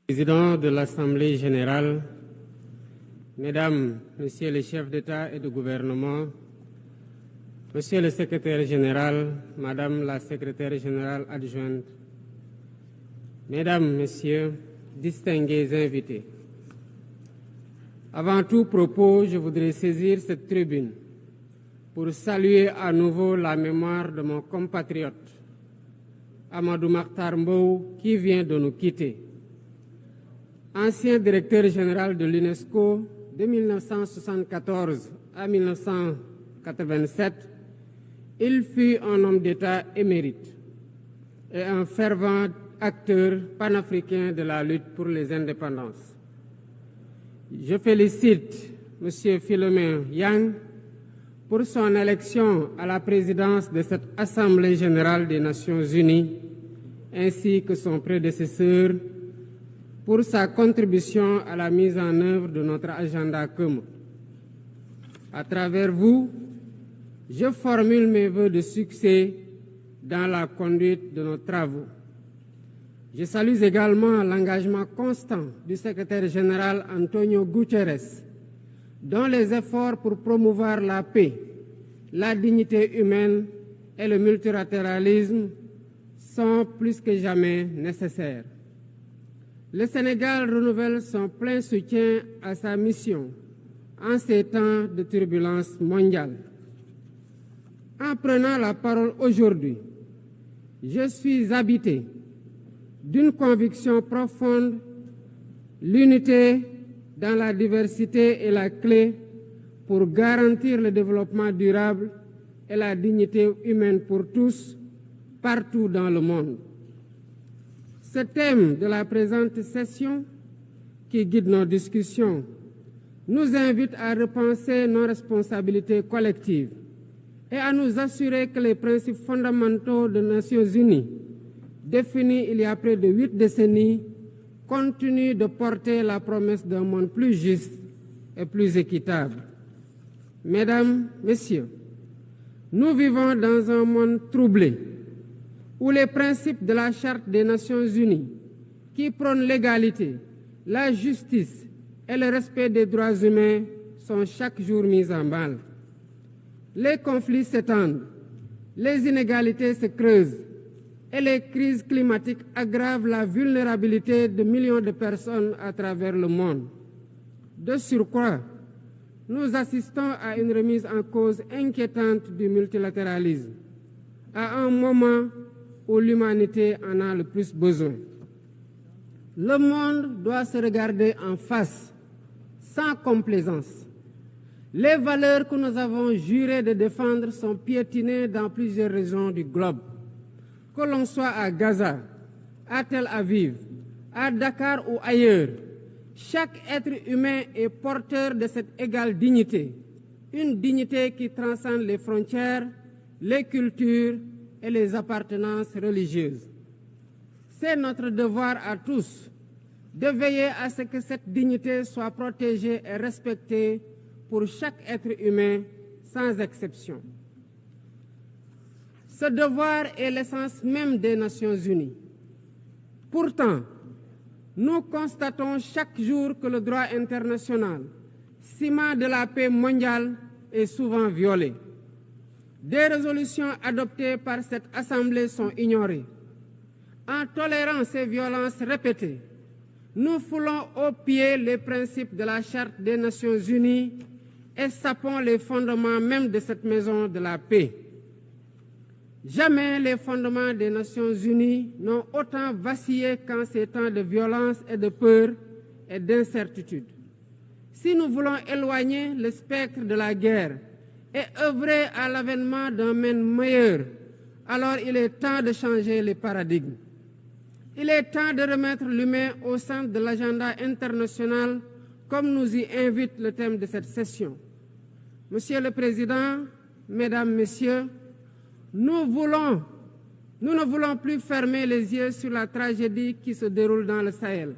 Président de l'Assemblée générale, Mesdames, Messieurs les chefs d'État et de gouvernement, Monsieur le secrétaire général, Madame la secrétaire générale adjointe, Mesdames, Messieurs, distingués invités. Avant tout propos, je voudrais saisir cette tribune pour saluer à nouveau la mémoire de mon compatriote, Amadou Makhtar Mbow, qui vient de nous quitter. Ancien directeur général de l'UNESCO de 1974 à 1987, il fut un homme d'État émérite et un fervent acteur panafricain de la lutte pour les indépendances. Je félicite M. Philomène Yang pour son élection à la présidence de cette Assemblée générale des Nations unies, ainsi que son prédécesseur pour sa contribution à la mise en œuvre de notre agenda commun. À travers vous, je formule mes vœux de succès dans la conduite de nos travaux. Je salue également l'engagement constant du secrétaire général Antonio Guterres, dont les efforts pour promouvoir la paix, la dignité humaine et le multilatéralisme sont plus que jamais nécessaires. Le Sénégal renouvelle son plein soutien à sa mission en ces temps de turbulence mondiale. En prenant la parole aujourd'hui, je suis habité d'une conviction profonde: l'unité dans la diversité est la clé pour garantir le développement durable et la dignité humaine pour tous, partout dans le monde. Ce thème de la présente session, qui guide nos discussions, nous invite à repenser nos responsabilités collectives et à nous assurer que les principes fondamentaux des Nations unies, définis il y a près de 8 décennies, continuent de porter la promesse d'un monde plus juste et plus équitable. Mesdames, Messieurs, nous vivons dans un monde troublé, où les principes de la Charte des Nations unies, qui prônent l'égalité, la justice et le respect des droits humains, sont chaque jour mis en mal. Les conflits s'étendent, les inégalités se creusent et les crises climatiques aggravent la vulnérabilité de millions de personnes à travers le monde. De surcroît, nous assistons à une remise en cause inquiétante du multilatéralisme, à un moment où l'humanité en a le plus besoin. Le monde doit se regarder en face, sans complaisance. Les valeurs que nous avons juré de défendre sont piétinées dans plusieurs régions du globe. Que l'on soit à Gaza, à Tel Aviv, à Dakar ou ailleurs, chaque être humain est porteur de cette égale dignité, une dignité qui transcende les frontières, les cultures et les appartenances religieuses. C'est notre devoir à tous de veiller à ce que cette dignité soit protégée et respectée pour chaque être humain, sans exception. Ce devoir est l'essence même des Nations unies. Pourtant, nous constatons chaque jour que le droit international, ciment de la paix mondiale, est souvent violé. Des résolutions adoptées par cette Assemblée sont ignorées. En tolérant ces violences répétées, nous foulons aux pieds les principes de la Charte des Nations unies et sapons les fondements même de cette maison de la paix. Jamais les fondements des Nations unies n'ont autant vacillé qu'en ces temps de violence et de peur et d'incertitude. Si nous voulons éloigner le spectre de la guerre et œuvrer à l'avènement d'un monde meilleur, alors il est temps de changer les paradigmes. Il est temps de remettre l'humain au centre de l'agenda international, comme nous y invite le thème de cette session. Monsieur le Président, Mesdames, Messieurs, nous ne voulons plus fermer les yeux sur la tragédie qui se déroule dans le Sahel.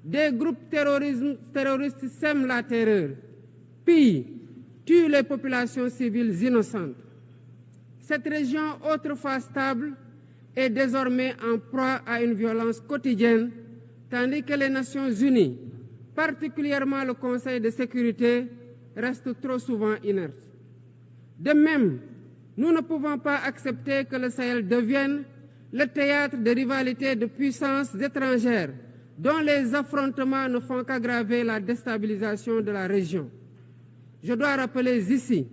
Des groupes terroristes sèment la terreur, pillent, tuent les populations civiles innocentes. Cette région, autrefois stable, est désormais en proie à une violence quotidienne, tandis que les Nations Unies, particulièrement le Conseil de sécurité, restent trop souvent inertes. De même, nous ne pouvons pas accepter que le Sahel devienne le théâtre de rivalités de puissances étrangères dont les affrontements ne font qu'aggraver la déstabilisation de la région. Je dois rappeler ici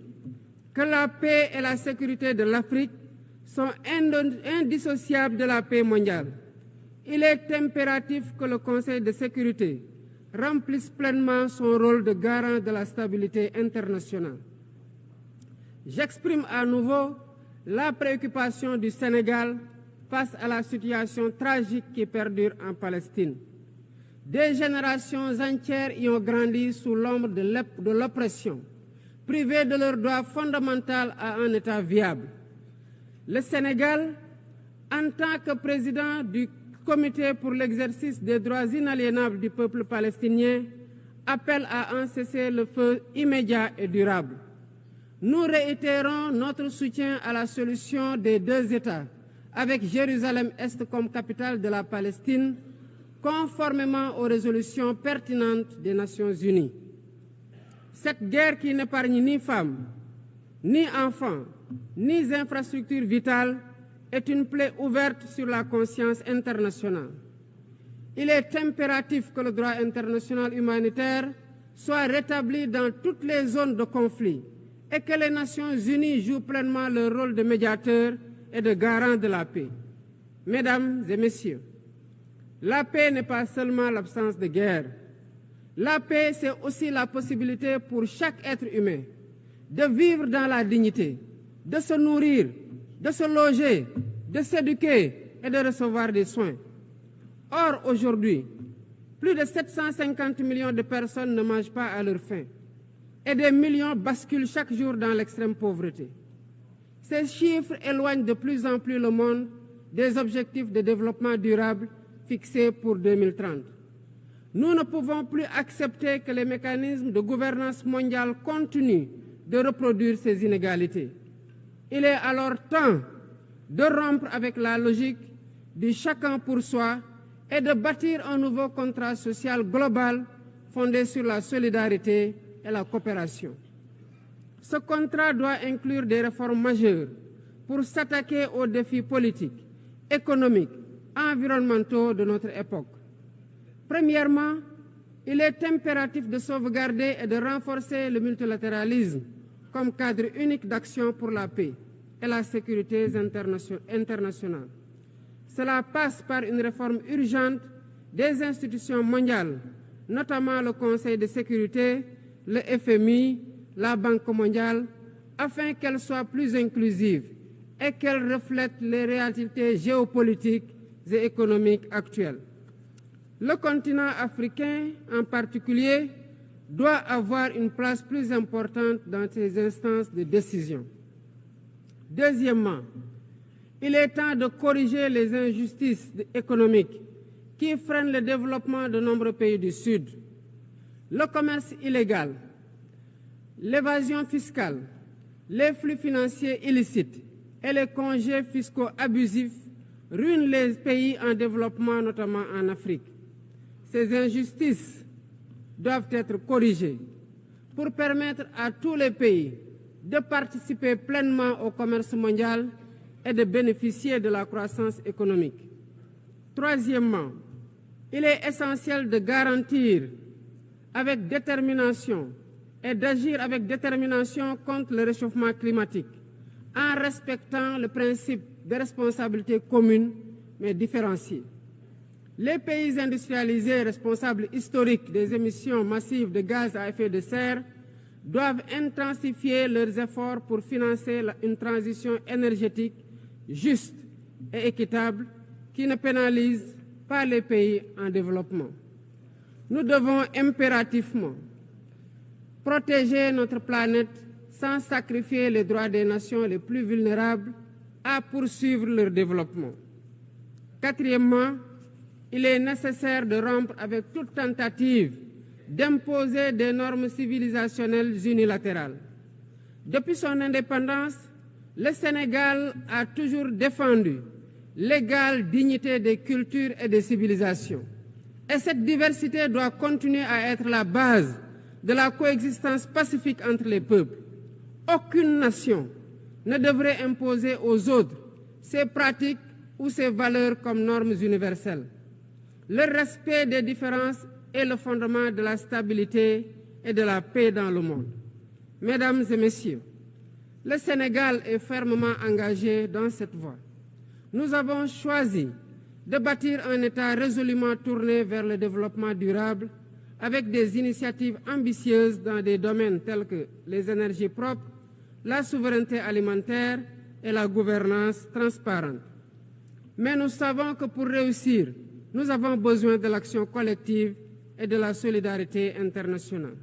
que la paix et la sécurité de l'Afrique sont indissociables de la paix mondiale. Il est impératif que le Conseil de sécurité remplisse pleinement son rôle de garant de la stabilité internationale. J'exprime à nouveau la préoccupation du Sénégal face à la situation tragique qui perdure en Palestine. Des générations entières y ont grandi sous l'ombre de l'oppression, privées de leur droit fondamental à un État viable. Le Sénégal, en tant que président du Comité pour l'exercice des droits inaliénables du peuple palestinien, appelle à un cessez-le-feu immédiat et durable. Nous réitérons notre soutien à la solution des deux États, avec Jérusalem-Est comme capitale de la Palestine, conformément aux résolutions pertinentes des Nations Unies. Cette guerre qui n'épargne ni femmes, ni enfants, ni infrastructures vitales est une plaie ouverte sur la conscience internationale. Il est impératif que le droit international humanitaire soit rétabli dans toutes les zones de conflit et que les Nations Unies jouent pleinement leur rôle de médiateur et de garant de la paix. Mesdames et messieurs, la paix n'est pas seulement l'absence de guerre. La paix, c'est aussi la possibilité pour chaque être humain de vivre dans la dignité, de se nourrir, de se loger, de s'éduquer et de recevoir des soins. Or, aujourd'hui, plus de 750 millions de personnes ne mangent pas à leur faim et des millions basculent chaque jour dans l'extrême pauvreté. Ces chiffres éloignent de plus en plus le monde des objectifs de développement durable fixés pour 2030. Nous ne pouvons plus accepter que les mécanismes de gouvernance mondiale continuent de reproduire ces inégalités. Il est alors temps de rompre avec la logique du chacun pour soi et de bâtir un nouveau contrat social global fondé sur la solidarité et la coopération. Ce contrat doit inclure des réformes majeures pour s'attaquer aux défis politiques, économiques, environnementaux de notre époque. Premièrement, il est impératif de sauvegarder et de renforcer le multilatéralisme comme cadre unique d'action pour la paix et la sécurité internationale. Cela passe par une réforme urgente des institutions mondiales, notamment le Conseil de sécurité, le FMI, la Banque mondiale, afin qu'elles soient plus inclusives et qu'elles reflètent les réalités géopolitiques et économiques actuelles. Le continent africain, en particulier, doit avoir une place plus importante dans ces instances de décision. Deuxièmement, il est temps de corriger les injustices économiques qui freinent le développement de nombreux pays du Sud. Le commerce illégal, l'évasion fiscale, les flux financiers illicites et les congés fiscaux abusifs ruinent les pays en développement, notamment en Afrique. Ces injustices doivent être corrigées pour permettre à tous les pays de participer pleinement au commerce mondial et de bénéficier de la croissance économique. Troisièmement, il est essentiel de garantir avec détermination et d'agir avec détermination contre le réchauffement climatique en respectant le principe de responsabilité commune mais différenciée. Les pays industrialisés responsables historiques des émissions massives de gaz à effet de serre doivent intensifier leurs efforts pour financer une transition énergétique juste et équitable qui ne pénalise pas les pays en développement. Nous devons impérativement protéger notre planète sans sacrifier les droits des nations les plus vulnérables à poursuivre leur développement. Quatrièmement, il est nécessaire de rompre avec toute tentative d'imposer des normes civilisationnelles unilatérales. Depuis son indépendance, le Sénégal a toujours défendu l'égale dignité des cultures et des civilisations, Et cette diversité doit continuer à être la base de la coexistence pacifique entre les peuples. Aucune nation ne devrait imposer aux autres ses pratiques ou ses valeurs comme normes universelles. Le respect des différences est le fondement de la stabilité et de la paix dans le monde. Mesdames et messieurs, le Sénégal est fermement engagé dans cette voie. Nous avons choisi de bâtir un État résolument tourné vers le développement durable avec des initiatives ambitieuses dans des domaines tels que les énergies propres, la souveraineté alimentaire et la gouvernance transparente. Mais nous savons que pour réussir, nous avons besoin de l'action collective et de la solidarité internationale.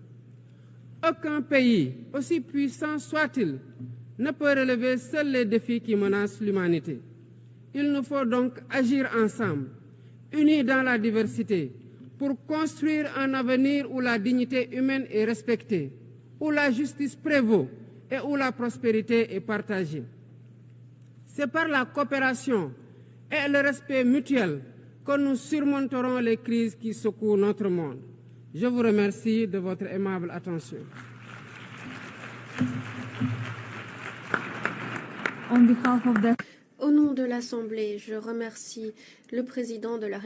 Aucun pays, aussi puissant soit-il, ne peut relever seuls les défis qui menacent l'humanité. Il nous faut donc agir ensemble, unis dans la diversité, pour construire un avenir où la dignité humaine est respectée, où la justice prévaut et où la prospérité est partagée. C'est par la coopération et le respect mutuel que nous surmonterons les crises qui secouent notre monde. Je vous remercie de votre aimable attention. Au nom de l'Assemblée, je remercie le président de la